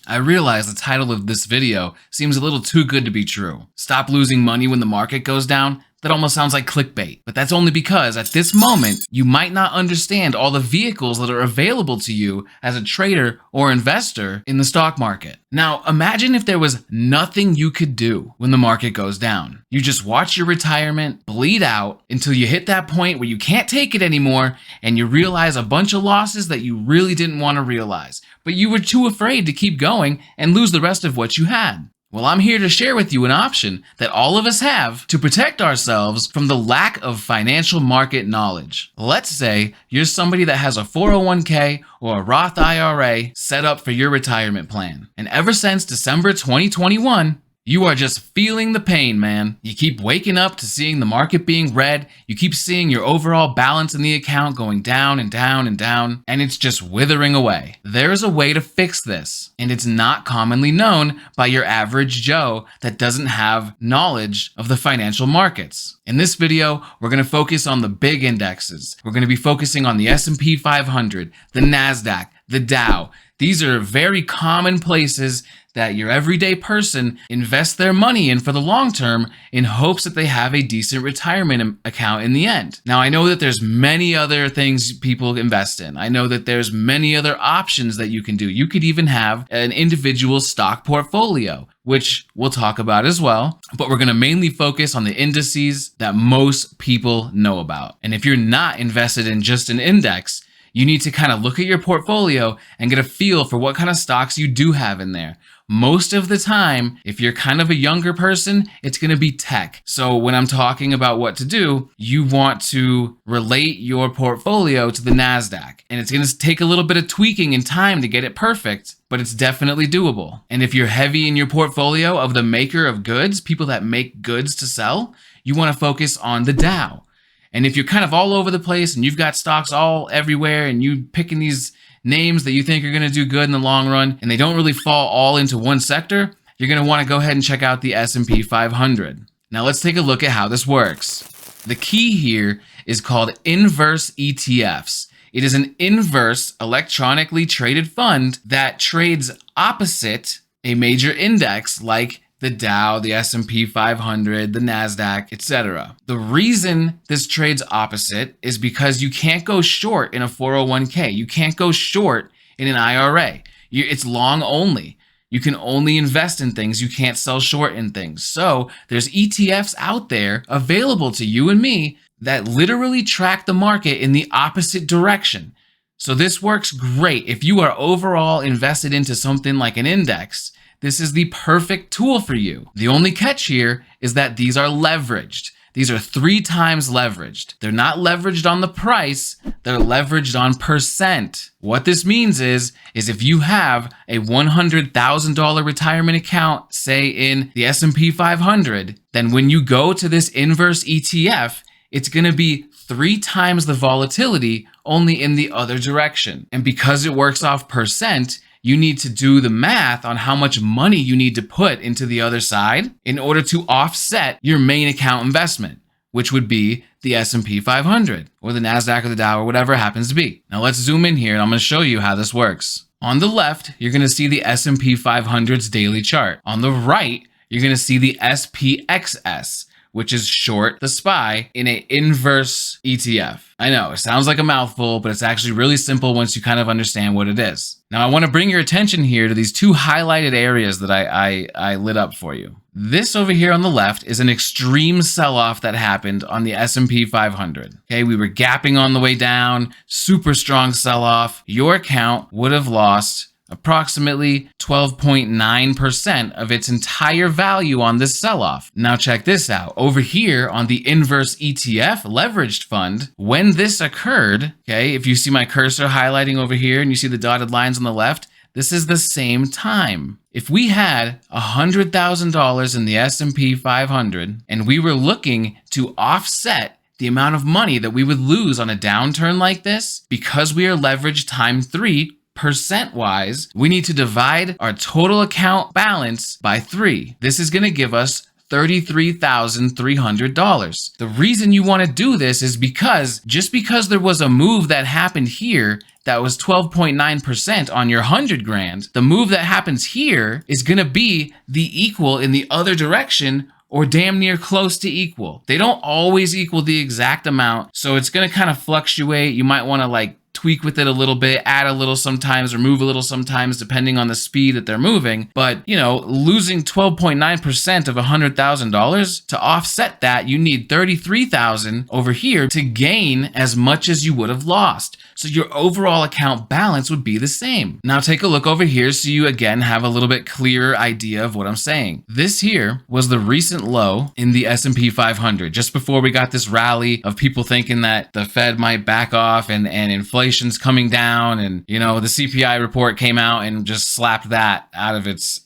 I realize the title of this video seems a little too good to be true. Stop losing money when the market goes down? That almost sounds like clickbait, but that's only because at this moment, you might not understand all the vehicles that are available to you as a trader or investor in the stock market. Now, imagine if there was nothing you could do when the market goes down. You just watch your retirement bleed out until you hit that point where you can't take it anymore and you realize a bunch of losses that you really didn't want to realize, but you were too afraid to keep going and lose the rest of what you had. Well, I'm here to share with you an option that all of us have to protect ourselves from the lack of financial market knowledge. Let's say you're somebody that has a 401k or a Roth IRA set up for your retirement plan. And ever since December 2021, you are just feeling the pain, man. You keep waking up to seeing the market being red. You keep seeing your overall balance in the account going down and down and down, and it's just withering away. There is a way to fix this, and it's not commonly known by your average Joe that doesn't have knowledge of the financial markets. In this video, we're going to focus on the big indexes. We're going to be focusing on the S&P 500, the NASDAQ, the Dow. These are very common places that your everyday person invests their money in for the long term in hopes that they have a decent retirement account in the end. Now, I know that there's many other things people invest in. I know that there's many other options that you can do. You could even have an individual stock portfolio, which we'll talk about as well, but we're going to mainly focus on the indices that most people know about. And if you're not invested in just an index, you need to kind of look at your portfolio and get a feel for what kind of stocks you do have in there. Most of the time, if you're kind of a younger person, it's going to be tech. So when I'm talking about what to do, you want to relate your portfolio to the NASDAQ. And it's going to take a little bit of tweaking and time to get it perfect, but it's definitely doable. And if you're heavy in your portfolio of the maker of goods, people that make goods to sell, you want to focus on the Dow. And if you're kind of all over the place and you've got stocks all everywhere and you picking these names that you think are going to do good in the long run and they don't really fall all into one sector, you're going to want to go ahead and check out the S&P 500. Now let's take a look at how this works. The key here is called inverse ETFs. It is an inverse electronically traded fund that trades opposite a major index like the Dow, the S&P 500, the NASDAQ, etc. The reason this trades opposite is because you can't go short in a 401k. You can't go short in an IRA. It's long only. You can only invest in things. You can't sell short in things. So there's ETFs out there available to you and me that literally track the market in the opposite direction. So this works great. If you are overall invested into something like an index, this is the perfect tool for you. The only catch here is that these are leveraged. These are 3 times leveraged. They're not leveraged on the price, they're leveraged on percent. What this means is if you have a $100,000 retirement account, say in the S&P 500, then when you go to this inverse ETF, it's going to be 3 times the volatility, only in the other direction. And because it works off percent, you need to do the math on how much money you need to put into the other side in order to offset your main account investment, which would be the S&P 500 or the NASDAQ or the Dow or whatever it happens to be. Now let's zoom in here and I'm going to show you how this works. On the left, you're going to see the S&P 500's daily chart. On the right, you're going to see the SPXS, which is short the SPY in an inverse ETF. I know, it sounds like a mouthful, but it's actually really simple once you kind of understand what it is. Now, I want to bring your attention here to these 2 highlighted areas that I lit up for you. This over here on the left is an extreme sell-off that happened on the S&P 500. Okay, we were gapping on the way down, super strong sell-off. Your account would have lost approximately 12.9% of its entire value on this sell-off. Now check this out. Over here on the inverse ETF leveraged fund, when this occurred, okay, if you see my cursor highlighting over here and you see the dotted lines on the left, this is the same time. If we had $100,000 in the S&P 500 and we were looking to offset the amount of money that we would lose on a downturn like this, because we are leveraged times 3, percent-wise, we need to divide our total account balance by 3. This is going to give us $33,300. The reason you want to do this is because just because there was a move that happened here that was 12.9% on your 100 grand, the move that happens here is going to be the equal in the other direction, or damn near close to equal. They don't always equal the exact amount, so it's going to kind of fluctuate. You might want to like tweak with it a little bit, add a little sometimes, remove a little sometimes, depending on the speed that they're moving. But, you know, losing 12.9% of $100,000, to offset that, you need 33,000 over here to gain as much as you would have lost. So your overall account balance would be the same. Now take a look over here so you again have a little bit clearer idea of what I'm saying. This here was the recent low in the S&P 500, just before we got this rally of people thinking that the Fed might back off and inflation's coming down, and you know the CPI report came out and just slapped that out of its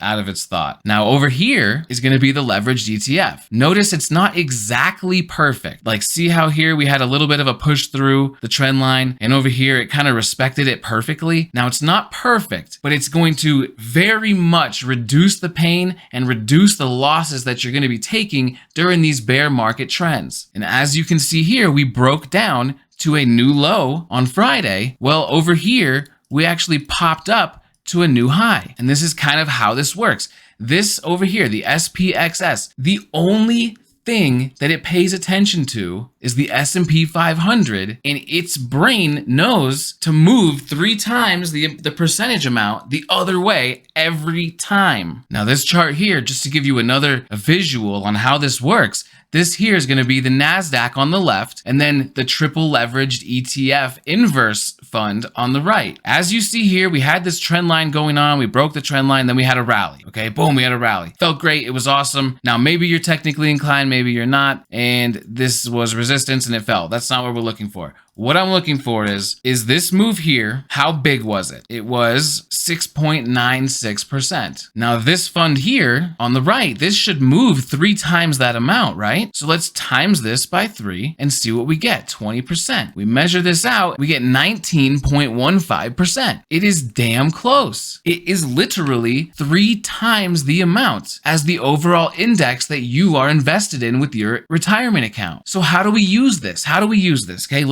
thought. Now over here is going to be the leveraged ETF. Notice it's not exactly perfect. Like, see how here we had a little bit of a push through the trend line, and over here it kind of respected it perfectly. Now it's not perfect, but it's going to very much reduce the pain and reduce the losses that you're going to be taking during these bear market trends. And as you can see here, we broke down to a new low on Friday. Well, over here, we actually popped up to a new high. And this is kind of how this works. This over here, the SPXS, the only thing that it pays attention to is the S&P 500, and its brain knows to move 3 times the percentage amount the other way every time. Now this chart here, just to give you another visual on how this works, this here is going to be the NASDAQ on the left, and then the triple leveraged ETF inverse fund on the right. As you see here, we had this trend line going on. We broke the trend line, then we had a rally. Okay, boom, we had a rally. Felt great. It was awesome. Now, maybe you're technically inclined, maybe you're not, and this was resistance and it fell. That's not what we're looking for. What I'm looking for is this move here, how big was it? It was 6.96%. Now this fund here on the right, this should move 3 times that amount, right? So let's times this by 3 and see what we get, 20%. We measure this out, we get 19.15%. It is damn close. It is literally 3 times the amount as the overall index that you are invested in with your retirement account. So how do we use this? Okay,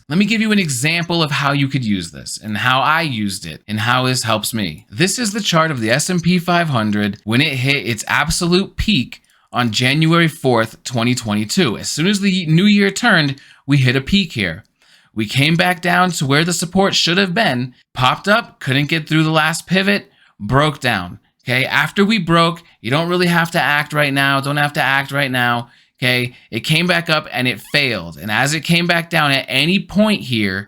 let me give you an example of how you could use this and how I used it and how this helps me. This is the chart of the S&P 500 when it hit its absolute peak on January 4th, 2022. As soon as the new year turned, we hit a peak here. We came back down to where the support should have been, popped up, couldn't get through the last pivot, broke down. Okay, after we broke, you don't really have to act right now. Okay, it came back up and it failed. And as it came back down at any point here,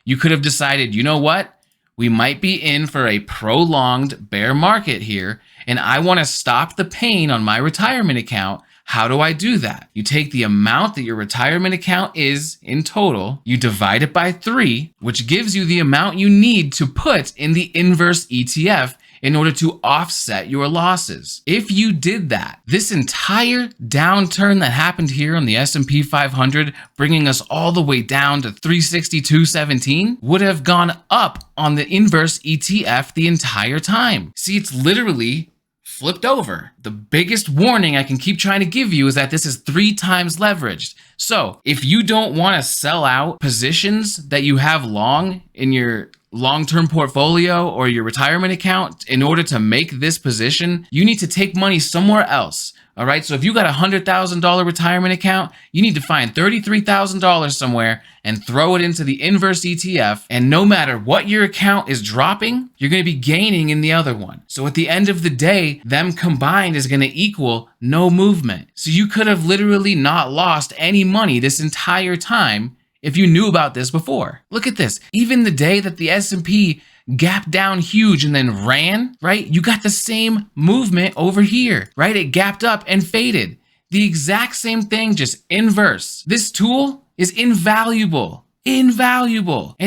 you could have decided, you know what? We might be in for a prolonged bear market here, and I want to stop the pain on my retirement account. How do I do that? You take the amount that your retirement account is in total, you divide it by 3, which gives you the amount you need to put in the inverse ETF in order to offset your losses. If you did that, this entire downturn that happened here on the S&P 500, bringing us all the way down to 362.17, would have gone up on the inverse ETF the entire time. See, it's literally flipped over. The biggest warning I can keep trying to give you is that this is 3 times leveraged. So if you don't want to sell out positions that you have long in your long-term portfolio or your retirement account, in order to make this position, you need to take money somewhere else. All right. So if you got a $100,000 retirement account, you need to find $33,000 somewhere and throw it into the inverse ETF. And no matter what your account is dropping, you're going to be gaining in the other one. So at the end of the day, them combined is going to equal no movement. So you could have literally not lost any money this entire time if you knew about this before. Look at this. Even the day that the S&P gapped down huge and then ran, right? You got the same movement over here, right? It gapped up and faded. The exact same thing, just inverse. This tool is invaluable. And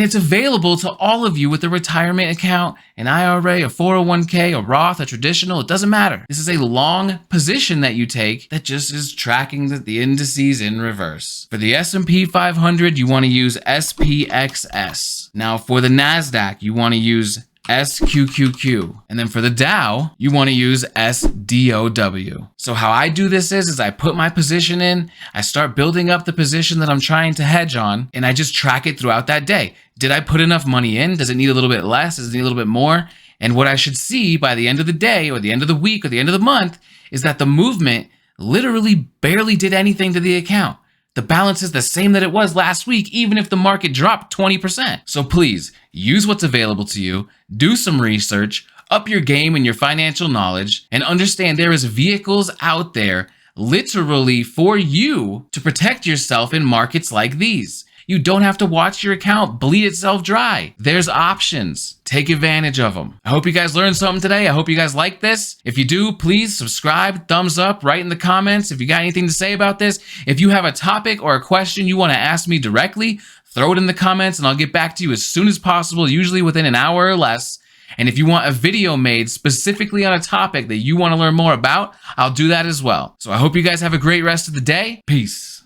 it's available to all of you with a retirement account, an IRA, a 401k, a Roth, a traditional, it doesn't matter. This is a long position that you take that just is tracking the indices in reverse. For the S&P 500, you want to use SPXS. Now for the NASDAQ, you want to use SQQQ. And then for the Dow, you want to use SDOW. So how I do this is I put my position in, I start building up the position that I'm trying to hedge on, and I just track it throughout that day. Did I put enough money in? Does it need a little bit less? Does it need a little bit more? And what I should see by the end of the day or the end of the week or the end of the month is that the movement literally barely did anything to the account. The balance is the same that it was last week, even if the market dropped 20%. So please, use what's available to you, do some research, up your game and your financial knowledge, and understand there is vehicles out there literally for you to protect yourself in markets like these. You don't have to watch your account bleed itself dry. There's options. Take advantage of them. I hope you guys learned something today. I hope you guys like this. If you do, please subscribe, thumbs up, write in the comments if you got anything to say about this. If you have a topic or a question you want to ask me directly, throw it in the comments and I'll get back to you as soon as possible, usually within an hour or less. And if you want a video made specifically on a topic that you want to learn more about, I'll do that as well. So I hope you guys have a great rest of the day. Peace.